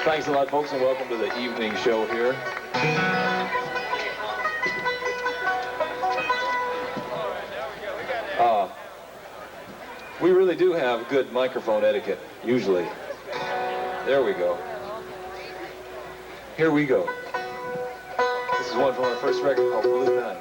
Thanks a lot, folks, and welcome to the evening show here. We really do have good microphone etiquette, usually. There we go. Here we go. This is one from our first record called Blue Night.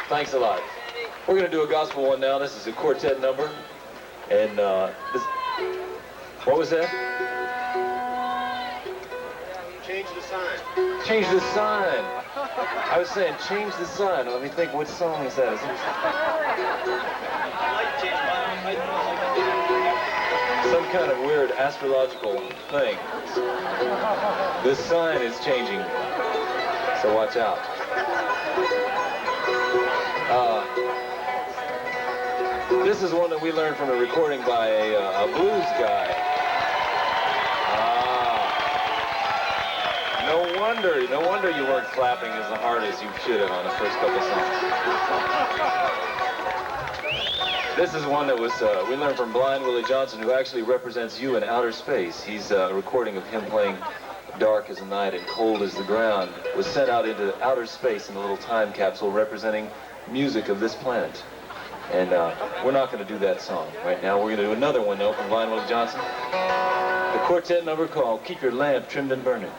Thanks a lot. We're going to do a gospel one now. This is a quartet number. And what was that? Change the sign. Change the sign. I was saying change the sign. Let me think, what song is that? Some kind of weird astrological thing. This sign is changing. So watch out. This is one that we learned from a recording by a blues guy. No wonder you weren't clapping as hard as you should have on the first couple songs. This is one that was we learned from Blind Willie Johnson, who actually represents you in outer space. He's a recording of him playing Dark as the Night and Cold as the Ground. Was sent out into outer space in a little time capsule representing music of this planet. And we're not going to do that song right now. We're going to do another one, though, from Blind Willie Johnson. The quartet number called Keep Your Lamp Trimmed and Burning.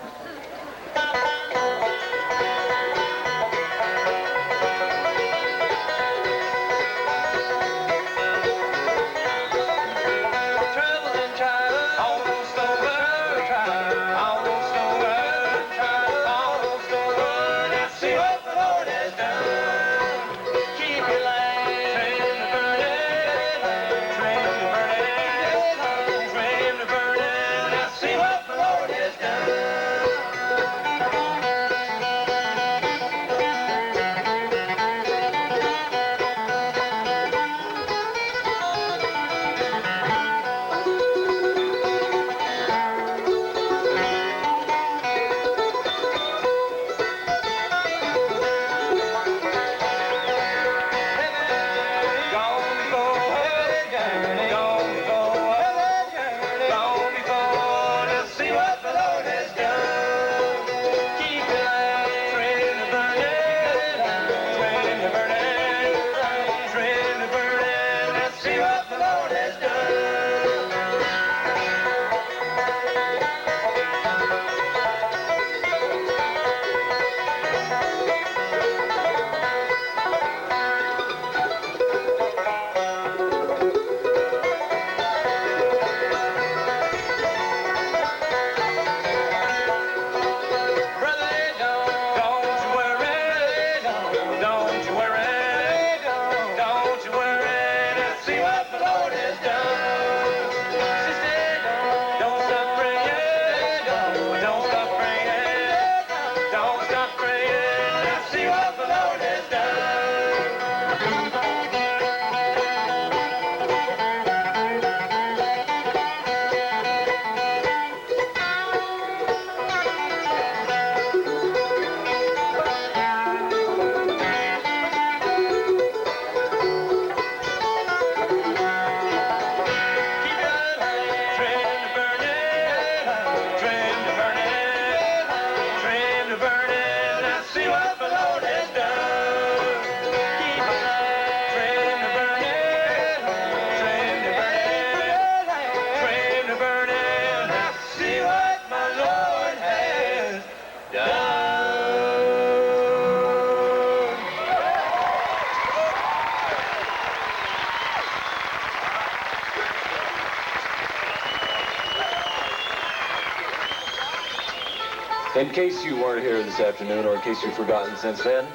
In case you weren't here this afternoon, or in case you've forgotten since then,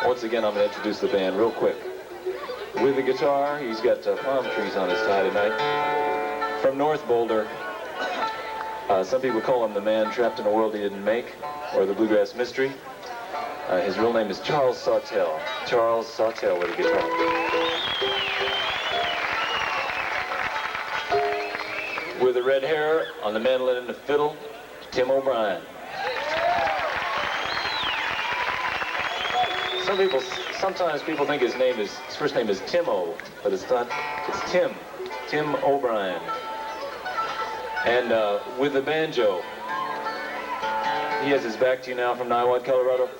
once again I'm going to introduce the band real quick. With the guitar, he's got palm trees on his tie tonight. From North Boulder, some people call him the man trapped in a world he didn't make, or the Bluegrass Mystery. His real name is Charles Sawtell. Charles Sawtell with a guitar. With the red hair, on the mandolin and the fiddle, Tim O'Brien. Sometimes people think his first name is Timo, but it's not. It's Tim O'Brien. And with the banjo, he has his back to you now from Niwot, Colorado.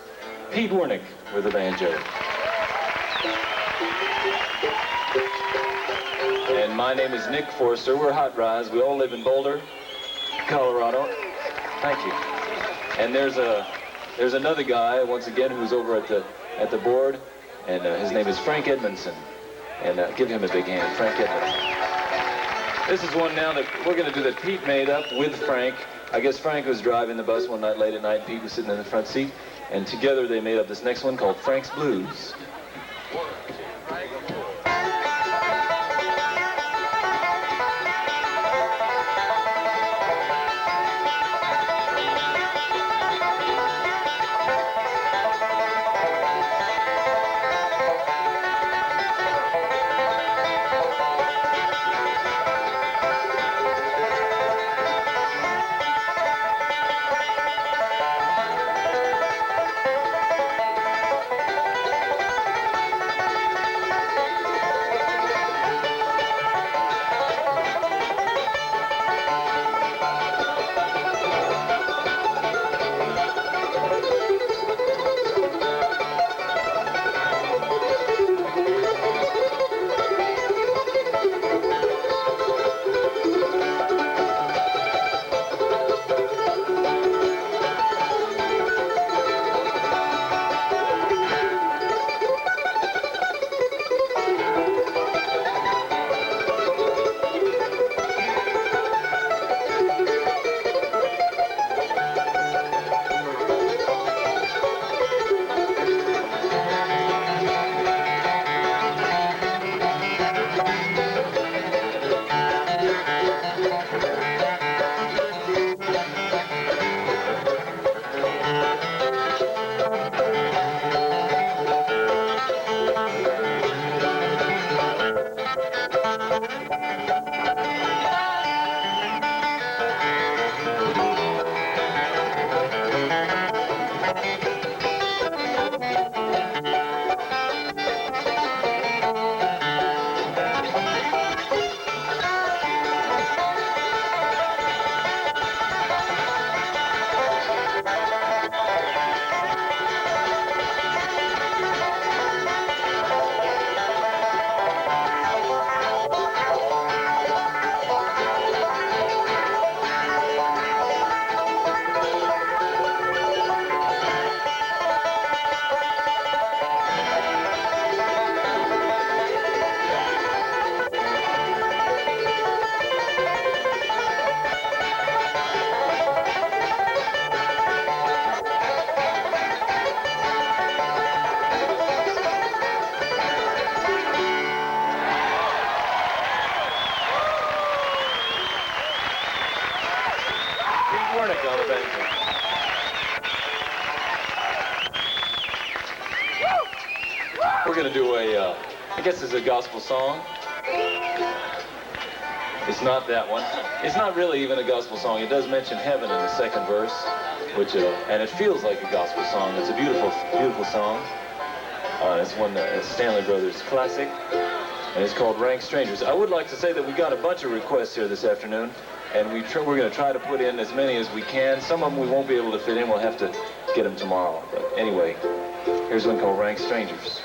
Pete Wernick with the banjo. And my name is Nick Forster. We're Hot Rize. We all live in Boulder, Colorado. Thank you. And there's another guy once again who's over at the board, and his name is Frank Edmondson. And give him a big hand, Frank Edmondson. This is one now that we're going to do that Pete made up with Frank. I guess Frank was driving the bus one night late at night. Pete was sitting in the front seat, and together they made up this next one called Frank's Blues. We're going to do a, I guess it's a gospel song. It's not that one. It's not really even a gospel song. It does mention heaven in the second verse, which, and it feels like a gospel song. It's a beautiful, beautiful song. It's one that Stanley Brothers classic, and it's called Rank Strangers. I would like to say that we got a bunch of requests here this afternoon, and we're going to try to put in as many as we can. Some of them we won't be able to fit in. We'll have to get them tomorrow. But anyway, here's one called Rank Strangers.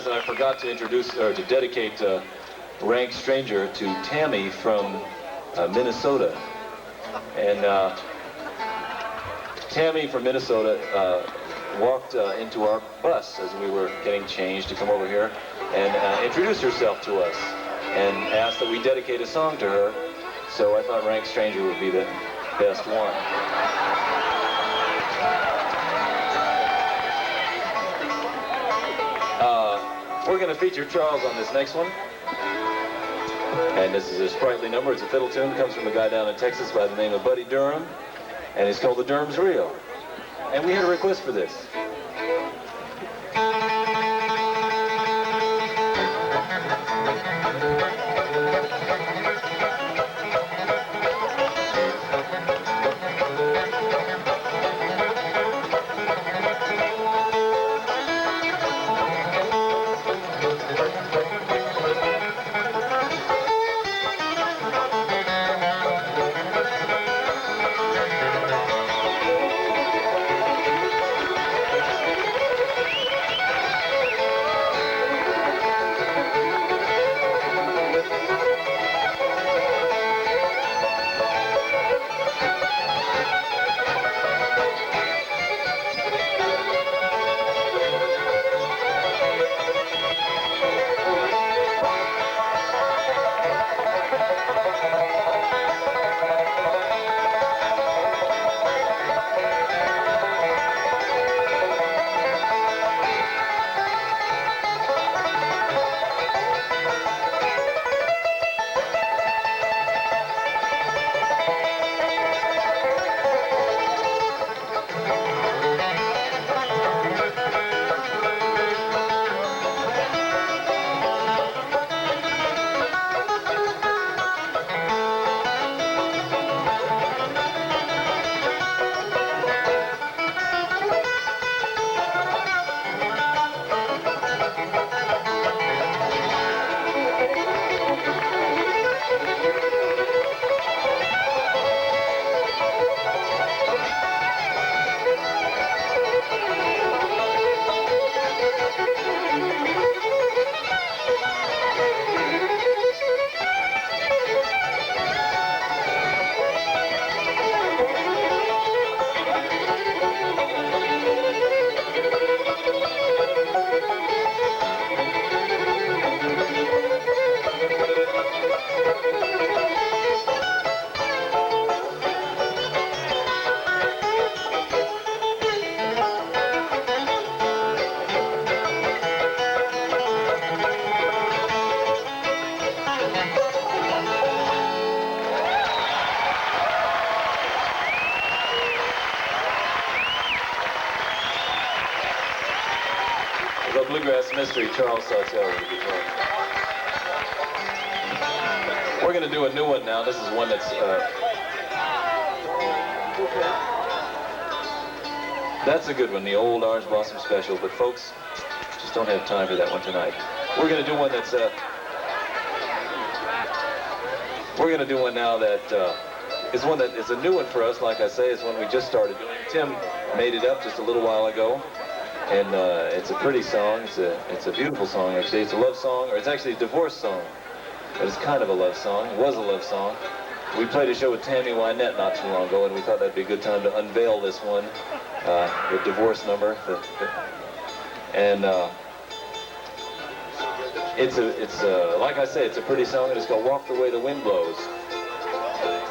realized that I forgot to introduce or to dedicate Rank Stranger to Tammy from Minnesota. And Tammy from Minnesota walked into our bus as we were getting changed to come over here and introduced herself to us and asked that we dedicate a song to her. So I thought Rank Stranger would be the best one. We're going to feature Charles on this next one. And this is a sprightly number. It's a fiddle tune. It comes from a guy down in Texas by the name of Buddy Durham. And it's called The Durham's Reel. And we had a request for this. The Bluegrass Mystery, Charles Sartell with the guitar. We're going to do a new one now. This is one that's... that's a good one, the old Orange Blossom Special, but folks just don't have time for that one tonight. We're going to do one that's... we're going to do one now that is one that is a new one for us. Like I say, it's one we just started doing. Tim made it up just a little while ago. And it's a pretty song. It's a beautiful song, actually. It's a love song, or it's actually a divorce song. But it's kind of a love song. It was a love song. We played a show with Tammy Wynette not too long ago, and we thought that'd be a good time to unveil this one, the divorce number. And it's like I say, it's a pretty song, and it's called Walk the Way the Wind Blows.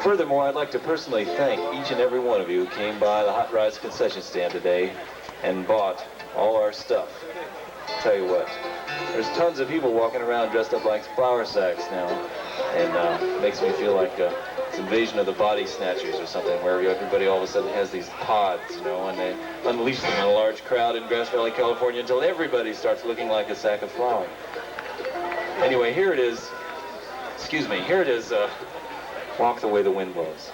Furthermore, I'd like to personally thank each and every one of you who came by the Hot Rize concession stand today and bought all our stuff. Tell you what, there's tons of people walking around dressed up like flour sacks now, and makes me feel like it's Invasion of the Body Snatchers or something, where everybody all of a sudden has these pods, you know, and they unleash them in a large crowd in Grass Valley, California, until everybody starts looking like a sack of flour. Anyway, here it is. Excuse me. Here it is. Walk the Way the Wind Blows.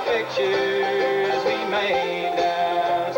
Pictures we made down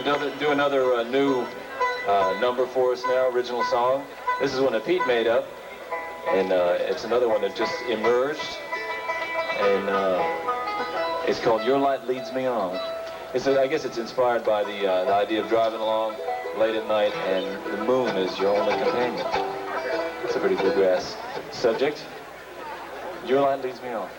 going to do another new number for us now, original song. This is one that Pete made up, and it's another one that just emerged, and it's called Your Light Leads Me On. I guess it's inspired by the idea of driving along late at night and the moon is your only companion. It's a pretty bluegrass subject. Your Light Leads Me On.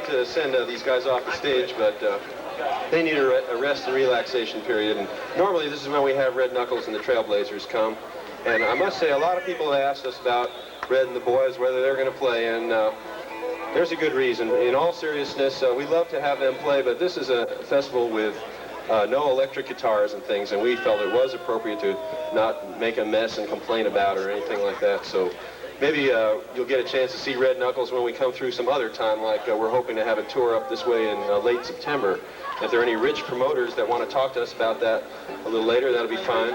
To send these guys off the stage, but they need a rest and relaxation period, and normally this is when we have Red Knuckles and the Trailblazers come, and I must say a lot of people have asked us about Red and the boys, whether they're going to play, and there's a good reason. In all seriousness, we love to have them play, but this is a festival with no electric guitars and things, and we felt it was appropriate to not make a mess and complain about it or anything like that, so maybe you'll get a chance to see Red Knuckles when we come through some other time, like we're hoping to have a tour up this way in late September. If there are any rich promoters that want to talk to us about that a little later, that'll be fine.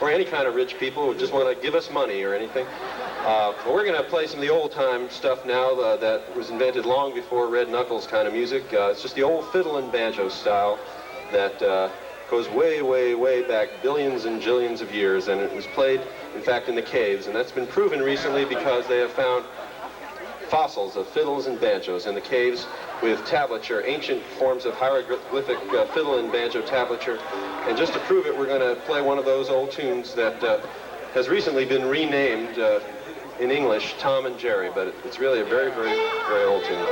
Or any kind of rich people who just want to give us money or anything. But we're going to play some of the old-time stuff now that was invented long before Red Knuckles kind of music. It's just the old fiddle and banjo style that goes way, way, way back billions and jillions of years, and it was played, in fact, in the caves, and that's been proven recently because they have found fossils of fiddles and banjos in the caves with tablature, ancient forms of hieroglyphic fiddle and banjo tablature, and just to prove it, we're going to play one of those old tunes that has recently been renamed in English Tom and Jerry, but it's really a very, very, very old tune.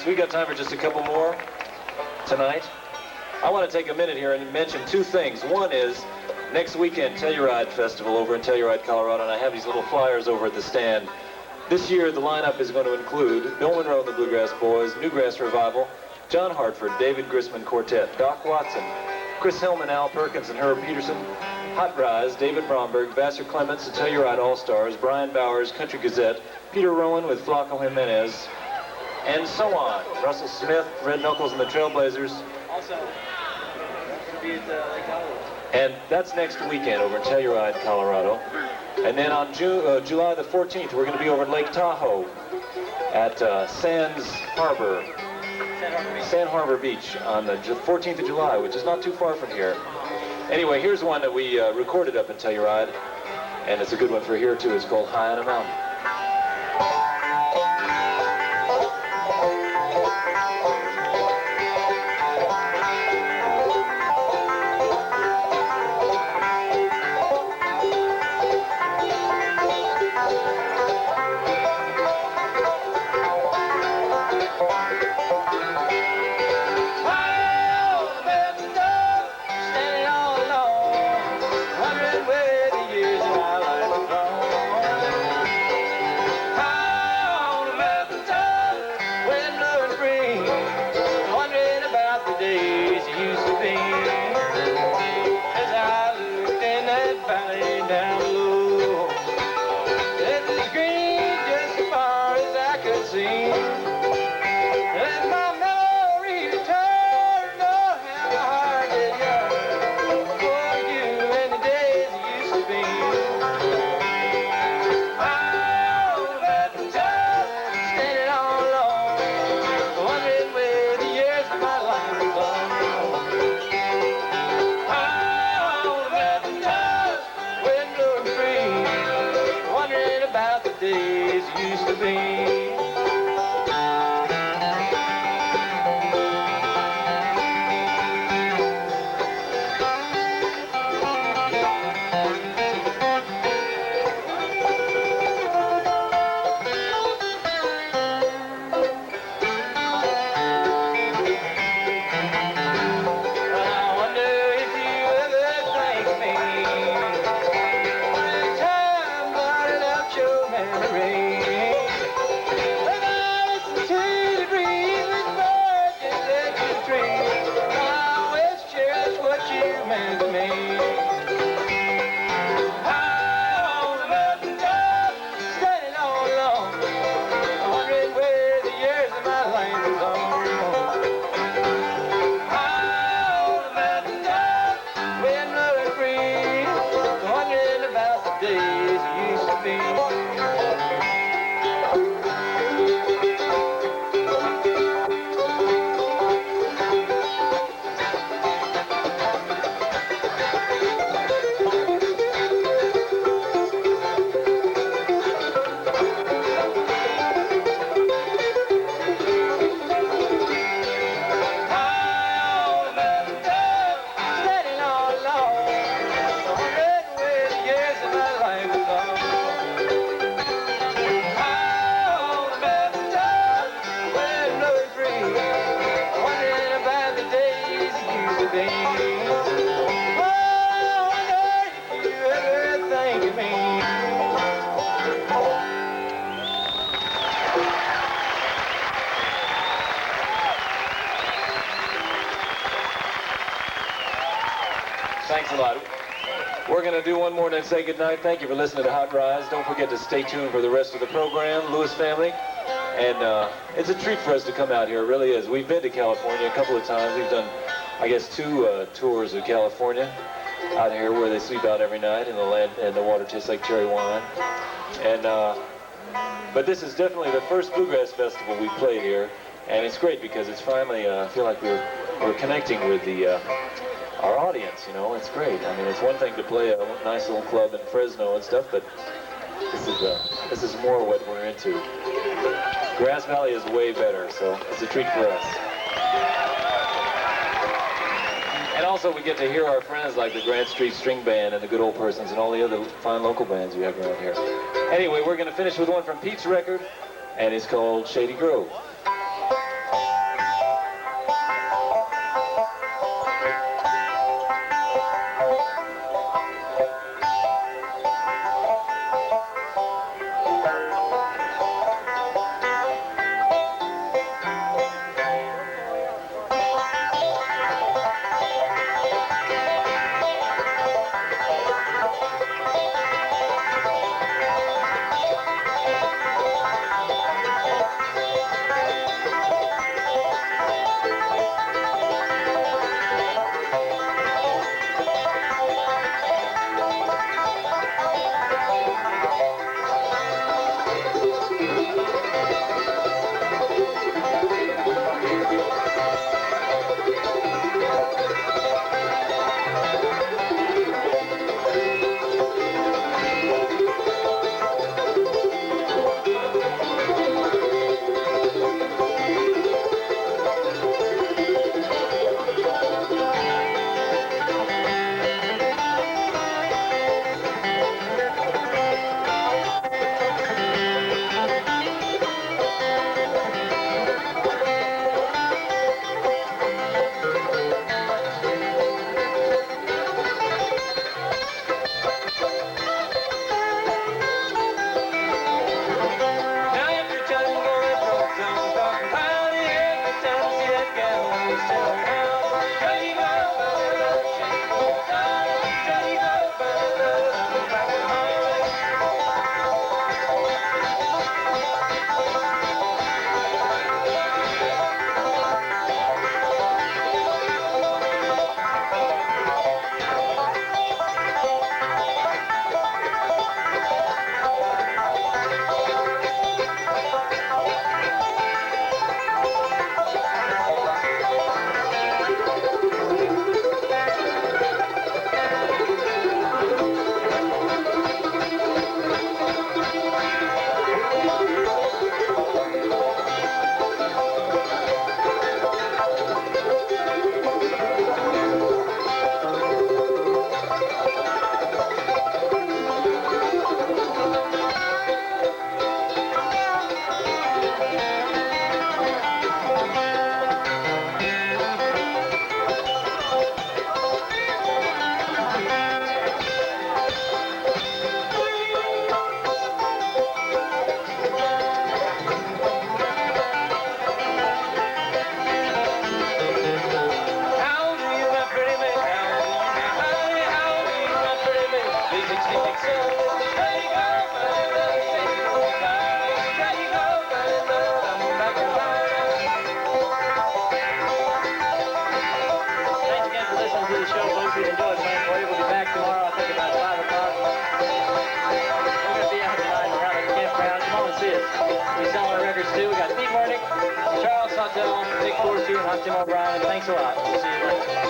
thanks. We got time for just a couple more tonight. I want to take a minute here and mention two things. One is next weekend, Telluride Festival over in Telluride, Colorado, and I have these little flyers over at the stand. This year, the lineup is going to include Bill Monroe and the Bluegrass Boys, Newgrass Revival, John Hartford, David Grisman Quartet, Doc Watson, Chris Hillman, Al Perkins, and Herb Peterson, Hot Rize, David Bromberg, Vassar Clements, the Telluride All-Stars, Brian Bowers, Country Gazette, Peter Rowan with Flaco Jimenez, and so on. Russell Smith, Red Knuckles, and the Trailblazers. Also, be at Lake Hollywood. And that's next weekend over in Telluride, Colorado. And then on July the 14th, we're going to be over at Lake Tahoe at San Harbor Beach on the 14th of July, which is not too far from here. Anyway, here's one that we recorded up in Telluride, and it's a good one for here too. It's called High on a Mountain. Thanks a lot. We're going to do one more and then say goodnight. Thank you for listening to Hot Rize. Don't forget to stay tuned for the rest of the program, Lewis family. And it's a treat for us to come out here. It really is. We've been to California a couple of times. We've done, I guess, 2 tours of California out here where they sleep out every night and the land and the water tastes like cherry wine. And but this is definitely the first Bluegrass Festival we played here. And it's great because it's finally, I feel like we're connecting with our audience, you know. It's great. I mean, it's one thing to play a nice little club in Fresno and stuff, but this is more what we're into. Grass Valley is way better, so it's a treat for us. And also we get to hear our friends like the Grant Street String Band and the Good Old Persons and all the other fine local bands we have around here. Anyway, we're going to finish with one from Pete's record, and it's called Shady Grove. Montel, Nick Forster, and I'm Tim O'Brien. Thanks a lot. We'll see you later.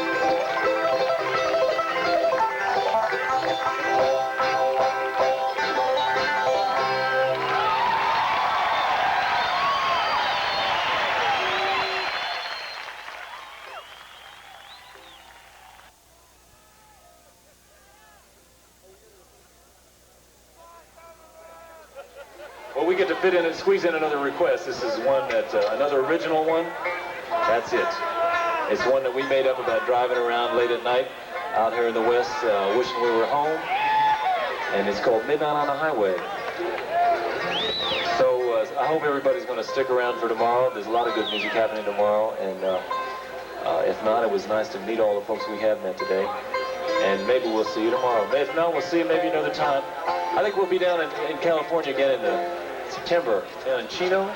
Well, we get to fit in and squeeze in another request. This is one that, another original one. That's it. It's one that we made up about driving around late at night out here in the West, wishing we were home. And it's called Midnight on the Highway. So I hope everybody's going to stick around for tomorrow. There's a lot of good music happening tomorrow. And if not, it was nice to meet all the folks we have met today. And maybe we'll see you tomorrow. If not, we'll see you maybe another time. I think we'll be down in California again in September, down in Chino.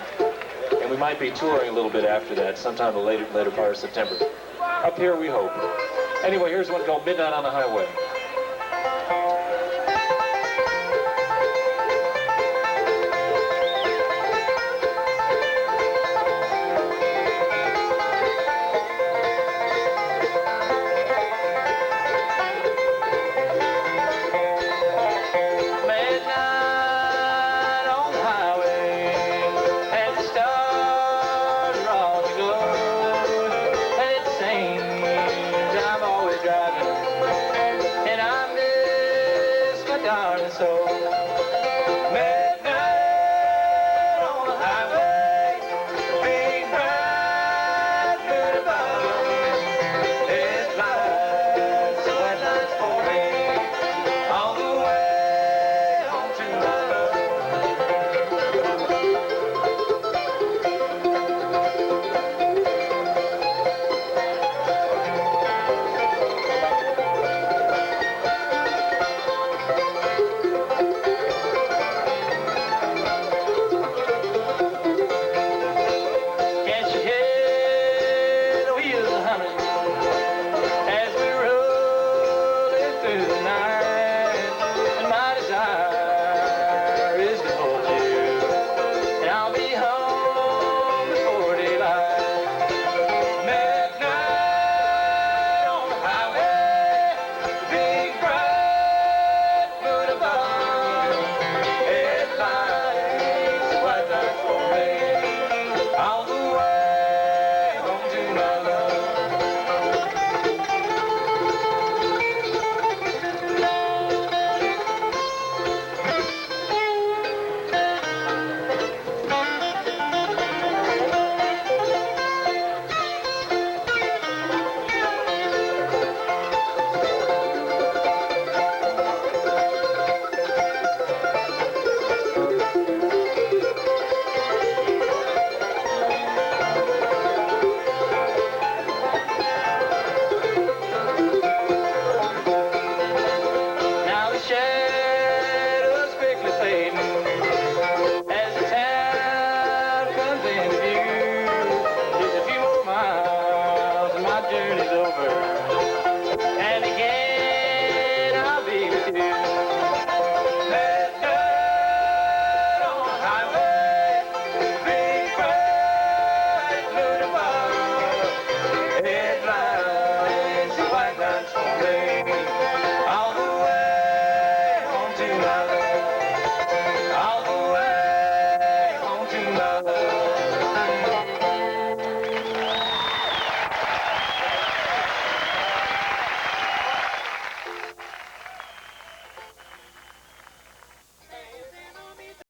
And we might be touring a little bit after that, sometime the later part of September. Up here, we hope. Anyway, here's one called Midnight on the Highway. So